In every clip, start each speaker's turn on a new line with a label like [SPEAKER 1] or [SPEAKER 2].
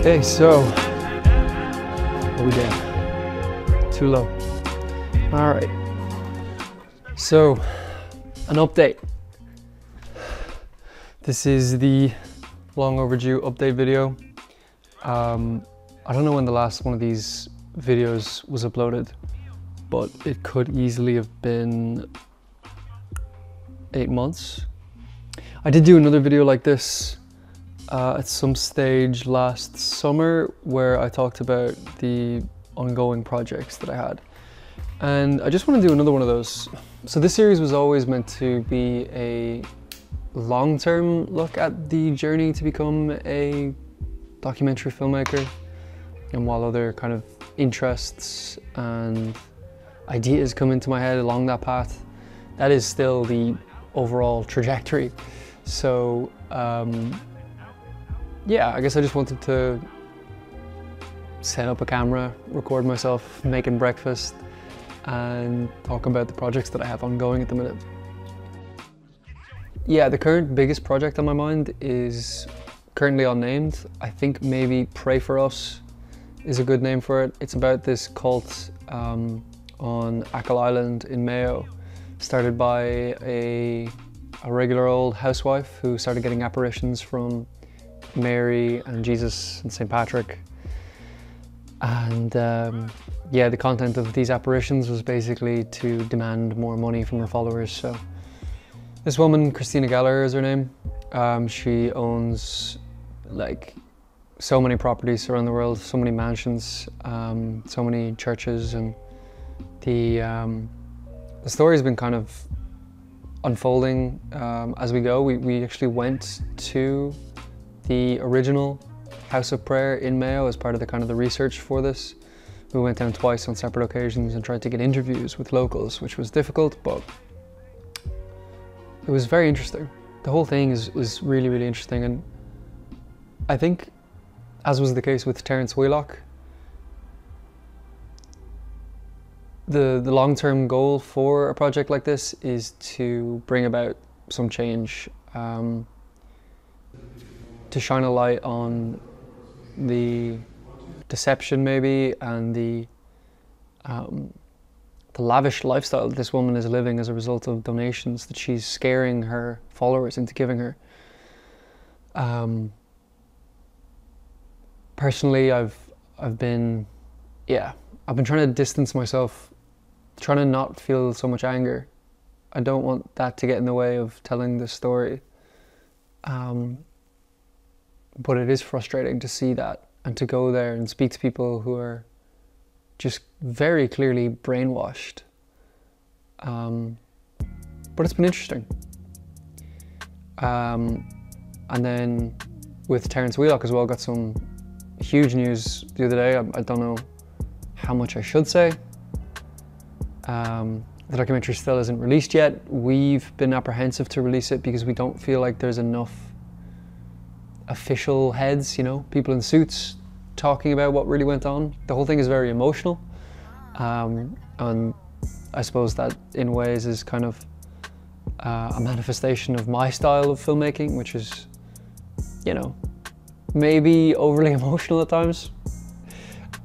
[SPEAKER 1] Okay, so what are we doing? Too low. All right. So, an update. This is the long overdue update video. I don't know when the last one of these videos was uploaded, but it could easily have been 8 months. I did do another video like this at some stage last summer where I talked about the ongoing projects that I had. And I just want to do another one of those. So this series was always meant to be a long-term look at the journey to become a documentary filmmaker. And while other kind of interests and ideas come into my head along that path, that is still the overall trajectory. So, yeah, I guess I just wanted to set up a camera, record myself making breakfast, and talk about the projects that I have ongoing at the minute. Yeah, the current biggest project on my mind is currently unnamed. I think maybe Pray For Us is a good name for it. It's about this cult on Achill Island in Mayo, started by a regular old housewife who started getting apparitions from Mary and Jesus and St. Patrick. And yeah, the content of these apparitions was basically to demand more money from her followers. So this woman, Christina Gallagher is her name. She owns like so many properties around the world, so many mansions, so many churches, and the story's been kind of unfolding as we go. We actually went to the original House of Prayer in Mayo as part of the research for this. We went down twice on separate occasions and tried to get interviews with locals, which was difficult, but it was very interesting. The whole thing is really, really interesting, and I think, as was the case with Terence Wheelock, the long-term goal for a project like this is to bring about some change, to shine a light on the deception maybe and the lavish lifestyle that this woman is living as a result of donations that she's scaring her followers into giving her. Personally, I've been trying to distance myself, trying to not feel so much anger. I don't want that to get in the way of telling this story. But it is frustrating to see that and to go there and speak to people who are just very clearly brainwashed. But it's been interesting. And then with Terence Wheelock as well, got some huge news the other day. I don't know how much I should say. The documentary still isn't released yet. We've been apprehensive to release it because we don't feel like there's enough official heads, you know, people in suits talking about what really went on. The whole thing is very emotional, and I suppose that in ways is kind of a manifestation of my style of filmmaking, which is, you know, maybe overly emotional at times.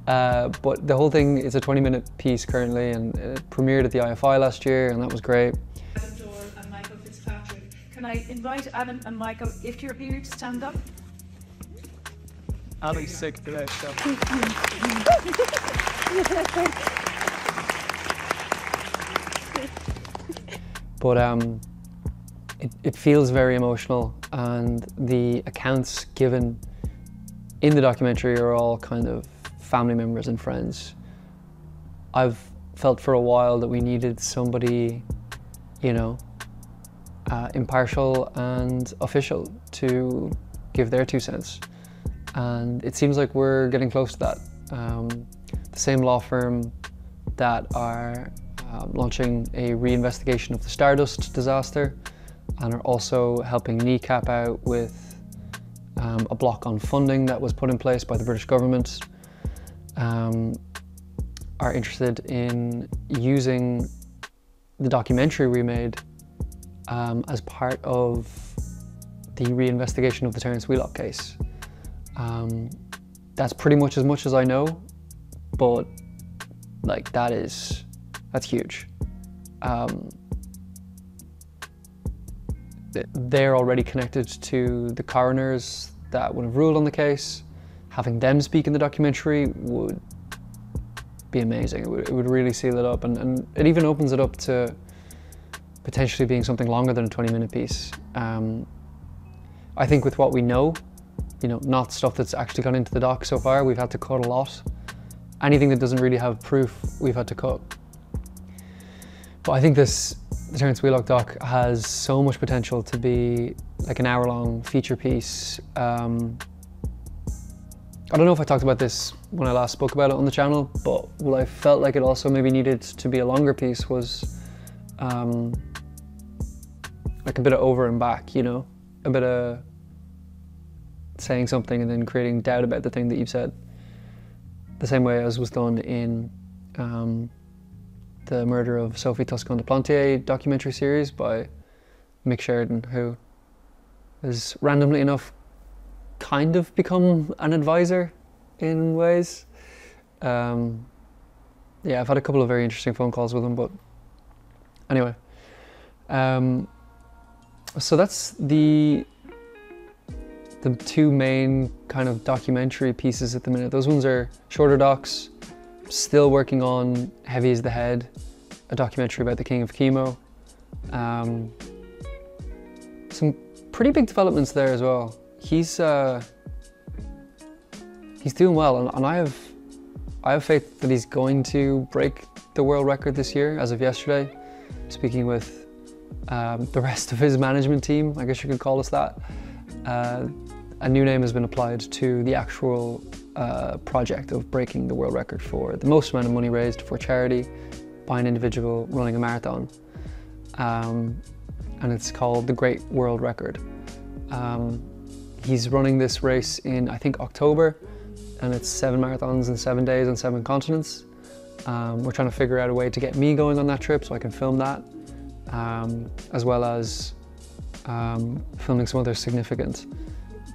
[SPEAKER 1] But the whole thing is a 20-minute piece currently, and it premiered at the IFI last year, and that was great.
[SPEAKER 2] And Michael Fitzpatrick. Can I invite Adam and Michael, if you're here, to stand up?
[SPEAKER 1] Ali's sick today, so. But it feels very emotional, and the accounts given in the documentary are all kind of family members and friends. I've felt for a while that we needed somebody, you know, impartial and official to give their 2 cents. And it seems like we're getting close to that. The same law firm that are launching a reinvestigation of the Stardust disaster and are also helping Kneecap out with a block on funding that was put in place by the British government, are interested in using the documentary we made as part of the reinvestigation of the Terence Wheelock case. That's pretty much as I know, but like that's huge. They're already connected to the coroners that would have ruled on the case. Having them speak in the documentary would be amazing. It would really seal it up, and it even opens it up to potentially being something longer than a 20-minute piece. I think with what we know, you know, not stuff that's actually gone into the doc so far, we've had to cut a lot. Anything that doesn't really have proof, we've had to cut. But I think the Terence Wheelock doc has so much potential to be like an hour-long feature piece. I don't know if I talked about this when I last spoke about it on the channel, but what I felt like it also maybe needed to be a longer piece was like a bit of over and back, you know? A bit of saying something and then creating doubt about the thing that you've said. The same way as was done in the murder of Sophie Toscan de Plantier documentary series by Mick Sheridan, who has randomly enough kind of become an advisor in ways. Yeah, I've had a couple of very interesting phone calls with him, but anyway. So that's the 2 main kind of documentary pieces at the minute. Those ones are shorter docs. Still working on Heavy is the Head, a documentary about the King of Chemo. Some pretty big developments there as well. He's doing well, and I have faith that he's going to break the world record this year. As of yesterday, speaking with the rest of his management team, I guess you could call us that, a new name has been applied to the actual project of breaking the world record for the most amount of money raised for charity by an individual running a marathon. And it's called the Great World Record. He's running this race in, I think, October, and it's 7 marathons in 7 days on 7 continents. We're trying to figure out a way to get me going on that trip so I can film that, as well as filming some other significant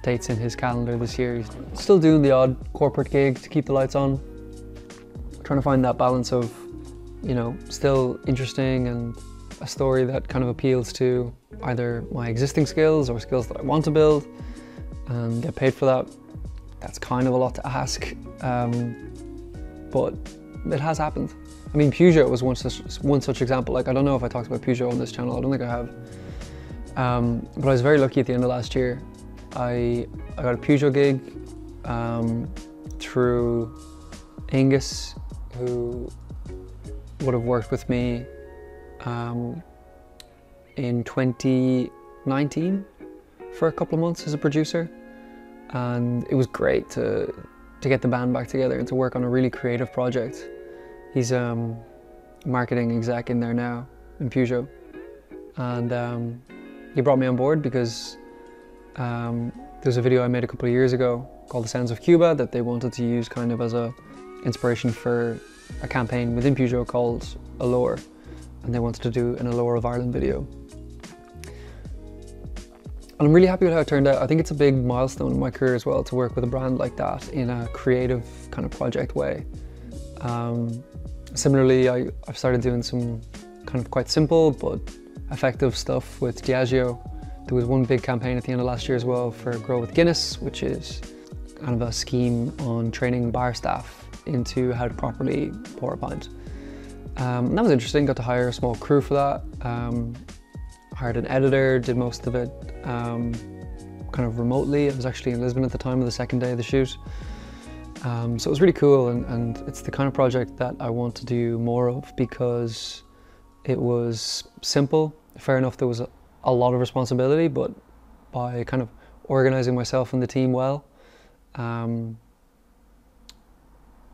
[SPEAKER 1] dates in his calendar this year. He's still doing the odd corporate gig to keep the lights on. Trying to find that balance of, you know, still interesting and a story that kind of appeals to either my existing skills or skills that I want to build and get paid for that. That's kind of a lot to ask, but it has happened. I mean, Peugeot was one such example. Like, I don't know if I talked about Peugeot on this channel. I don't think I have. But I was very lucky at the end of last year. I got a Peugeot gig through Angus, who would have worked with me in 2019 for a couple of months as a producer, and it was great to get the band back together and to work on a really creative project. He's a marketing exec in there now in Peugeot, and he brought me on board because there's a video I made a couple of years ago called The Sounds of Cuba that they wanted to use kind of as a inspiration for a campaign within Peugeot called Allure, and they wanted to do an Allure of Ireland video. And I'm really happy with how it turned out. I think it's a big milestone in my career as well to work with a brand like that in a creative kind of project way. Similarly, I've started doing some kind of quite simple but effective stuff with Diageo. There was one big campaign at the end of last year as well for Grow with Guinness, which is kind of a scheme on training bar staff into how to properly pour a pint. And that was interesting, got to hire a small crew for that. Hired an editor, did most of it kind of remotely. I was actually in Lisbon at the time of the second day of the shoot. So it was really cool, and it's the kind of project that I want to do more of because it was simple. Fair enough, there was a lot of responsibility, but by kind of organizing myself and the team well,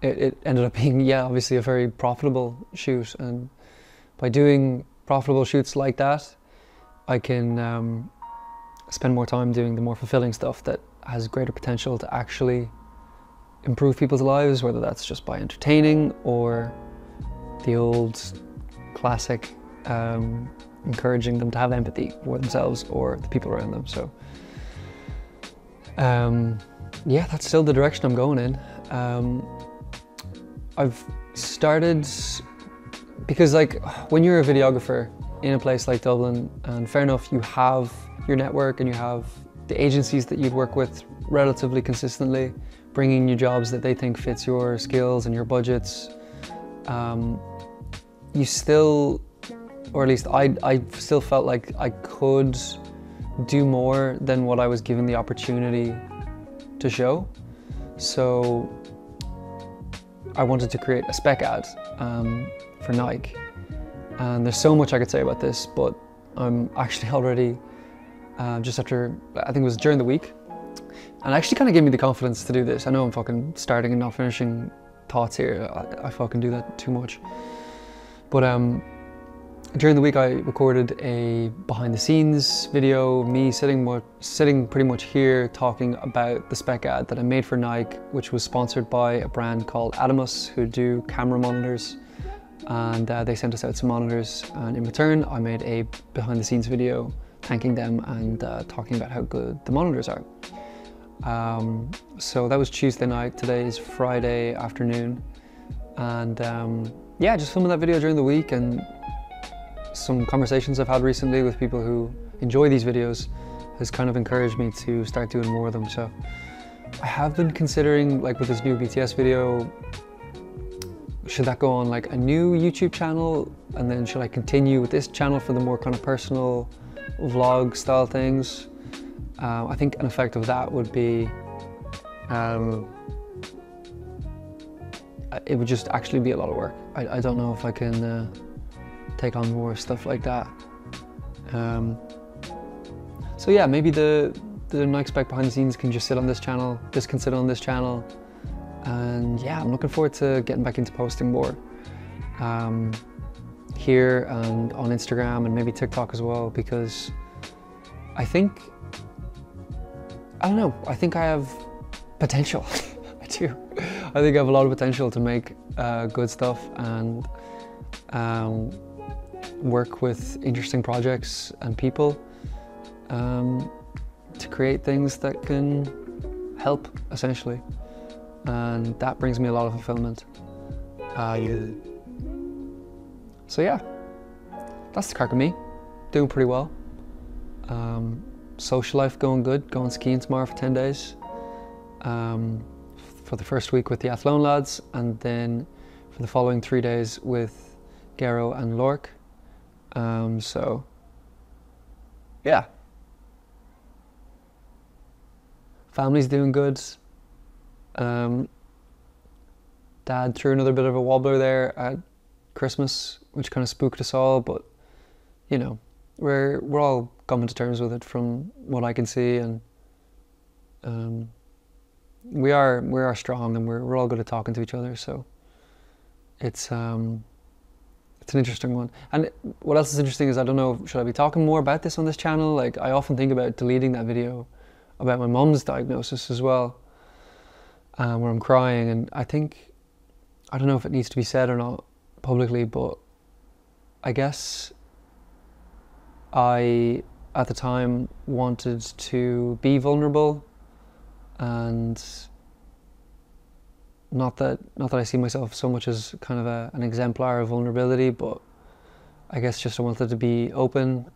[SPEAKER 1] it ended up being, yeah, obviously a very profitable shoot. And by doing profitable shoots like that, I can spend more time doing the more fulfilling stuff that has greater potential to actually improve people's lives, whether that's just by entertaining or the old classic encouraging them to have empathy for themselves or the people around them. So yeah, that's still the direction I'm going in. I've started, because like when you're a videographer in a place like Dublin, and fair enough, you have your network and you have the agencies that you'd work with relatively consistently, bringing you jobs that they think fits your skills and your budgets. You still, or at least I still felt like I could do more than what I was given the opportunity to show. So I wanted to create a spec ad for Nike. And there's so much I could say about this, but I'm actually already, just after, I think it was during the week, and it actually kind of gave me the confidence to do this. I know I'm fucking starting and not finishing thoughts here. I fucking do that too much. But during the week I recorded a behind the scenes video, me sitting pretty much here talking about the spec ad that I made for Nike, which was sponsored by a brand called Adamus, who do camera monitors. And they sent us out some monitors, and in return I made a behind the scenes video thanking them and talking about how good the monitors are. So that was Tuesday night. Today is Friday afternoon, and yeah, just filming that video during the week, and some conversations I've had recently with people who enjoy these videos has kind of encouraged me to start doing more of them. So I have been considering, like with this new BTS video, should that go on like a new YouTube channel, and then should I continue with this channel for the more kind of personal vlog style things? I think an effect of that would be, it would just actually be a lot of work. I don't know if I can take on more stuff like that. So yeah, maybe the Nike Spec behind the scenes can just sit on this channel, this can sit on this channel. And yeah, I'm looking forward to getting back into posting more here and on Instagram and maybe TikTok as well, because I don't know, I think I have potential. I do. I think I have a lot of potential to make good stuff and work with interesting projects and people to create things that can help, essentially. And that brings me a lot of fulfillment. So yeah, that's the crack of me. Doing pretty well. Social life going good, going skiing tomorrow for 10 days. For the first week with the Athlone lads, and then for the following 3 days with Gero and Lork. So yeah. Family's doing good. Dad threw another bit of a wobbler there at Christmas, which kind of spooked us all, but you know, we're all coming to terms with it from what I can see, and we are strong, and we're all good at talking to each other. So it's an interesting one. And what else is interesting is, I don't know, should I be talking more about this on this channel? Like, I often think about deleting that video about my mum's diagnosis as well, where I'm crying, and I don't know if it needs to be said or not publicly, but I guess I, at the time, wanted to be vulnerable, and not that I see myself so much as kind of an exemplar of vulnerability, but I guess just I wanted to be open.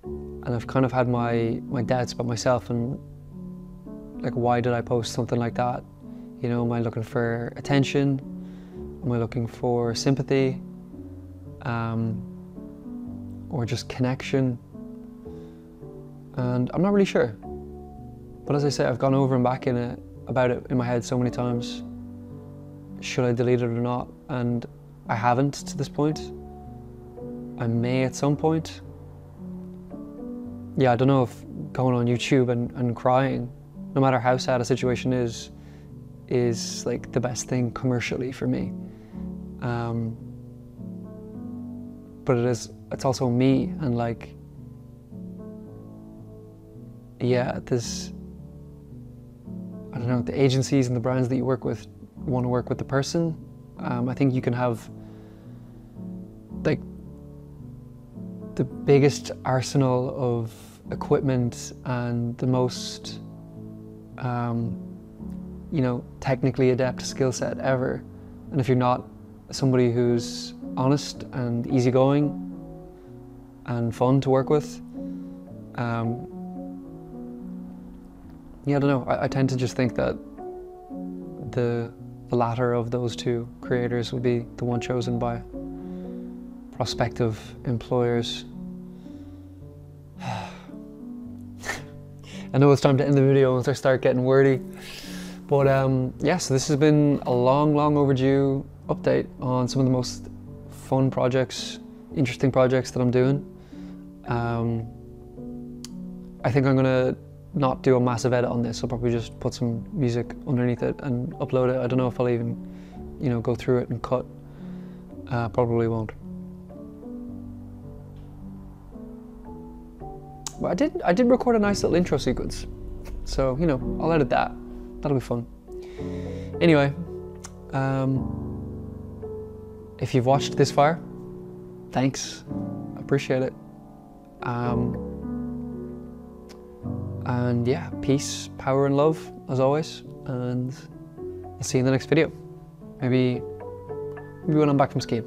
[SPEAKER 1] And I've kind of had my doubts about myself, and like, why did I post something like that? You know, am I looking for attention? Am I looking for sympathy? Or just connection? And I'm not really sure. But as I say, I've gone over and back about it in my head so many times. Should I delete it or not? And I haven't to this point. I may at some point. Yeah, I don't know if going on YouTube and crying, no matter how sad a situation is like the best thing commercially for me. But it's also me, and like, yeah, I don't know, the agencies and the brands that you work with want to work with the person. I think you can have like the biggest arsenal of equipment and the most technically adept skill set ever, and if you're not somebody who's honest and easygoing and fun to work with, yeah, I don't know, I tend to just think that the latter of those two creators would be the one chosen by prospective employers. I know it's time to end the video once I start getting wordy, but yeah, so this has been a long overdue update on some of the most fun projects, interesting projects that I'm doing. I think I'm gonna not do a massive edit on this. I'll probably just put some music underneath it and upload it. I don't know if I'll even, go through it and cut. Probably won't. But I did record a nice little intro sequence, so I'll edit that. That'll be fun. Anyway, if you've watched this far, thanks. I appreciate it. And yeah, peace, power, and love as always. And I'll see you in the next video. Maybe when I'm back from skiing.